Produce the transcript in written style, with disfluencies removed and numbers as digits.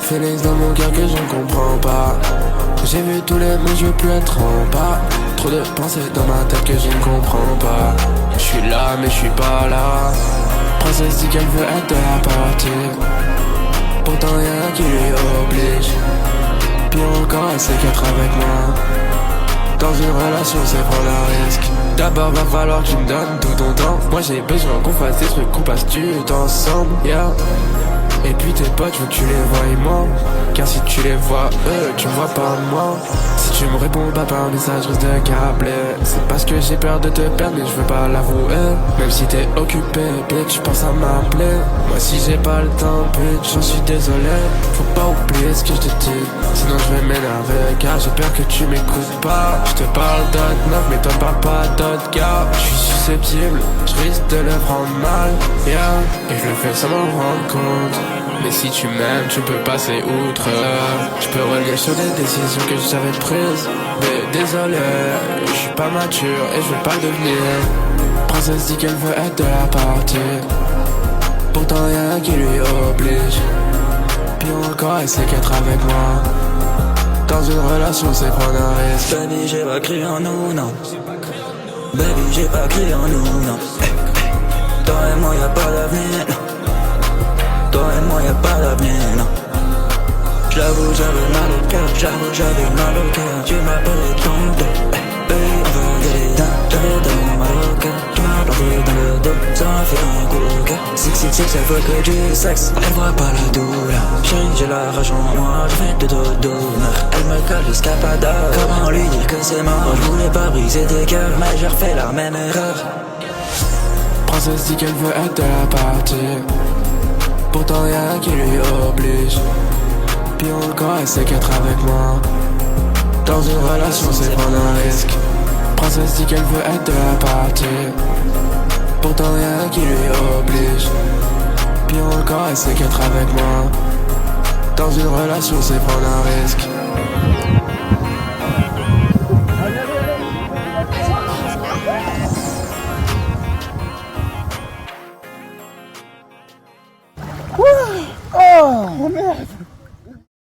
Feelings dans mon cœur que je ne comprends pas. J'ai vu tous les mots, je veux plus être en bas. Trop de pensées dans ma tête que je ne comprends pas. Je suis là mais je suis pas là. Princesse dit qu'elle veut être de la partie. Pourtant y'a qui lui oblige. Puis encore elle sait qu'être avec moi. Dans une relation c'est prendre un risque. D'abord va falloir que tu me donnes tout ton temps. Moi j'ai besoin qu'on fasse des trucs, qu'on passe du temps ensemble, yeah. Et puis tes potes, je veux que tu les vois et moi. Car si tu les vois eux, tu me vois pas moi. Si tu me réponds pas par message, risque de câbler. C'est parce que j'ai peur de te perdre mais je veux pas l'avouer. Même si t'es occupé, bitch, pense à m'appeler. Moi si j'ai pas le temps, bitch, j'en suis désolé. Faut pas oublier ce que je te dis, sinon je vais m'énerver. Car j'ai peur que tu m'écoutes pas. Je te parle d'autres meufs mais t'en parles pas d'autres gars. Je suis susceptible, je risque de le prendre mal, yeah. Et je le fais sans m'en rendre compte. Mais si tu m'aimes, tu peux passer outre. Je peux revenir sur des décisions que j'avais prises. Mais désolé, je suis pas mature et je veux pas devenir. Princesse dit qu'elle veut être de la partie. Pourtant y'a rien qui lui oblige. Puis encore elle sait qu'être avec moi. Dans une relation c'est prendre un risque. Baby j'ai pas cru en nous, non. Baby j'ai pas cru en nous, non. Toi et moi y'a pas d'avenir, non. Toi et moi y'a pas d'avenir, non. J'avoue j'avais mal au cœur, j'avoue j'avais mal au cœur. Tu m'appelais ton dos, baby on veut des dents. J'avais donné mal au cœur, tu m'as planté dans le dos. Ça m'a fait un coup au cœur. 666 elle veut que du sexe, elle voit pas la douleur. Chérie j'ai la rage en moi, je fais de dodo. Elle me colle jusqu'à pas d'heure. Comment lui dire que c'est mort? Je voulais pas briser tes cœurs, mais j'ai refait la même erreur. Princesse dit qu'elle veut être de la partie. Pourtant y'a rien qui lui oblige. Puis encore elle sait qu'être avec moi. Dans une relation c'est prendre un risque. Princesse dit qu'elle veut être de la partie. Pourtant y'a rien qui lui oblige. Puis encore elle sait qu'être avec moi. Dans une relation c'est prendre un risque.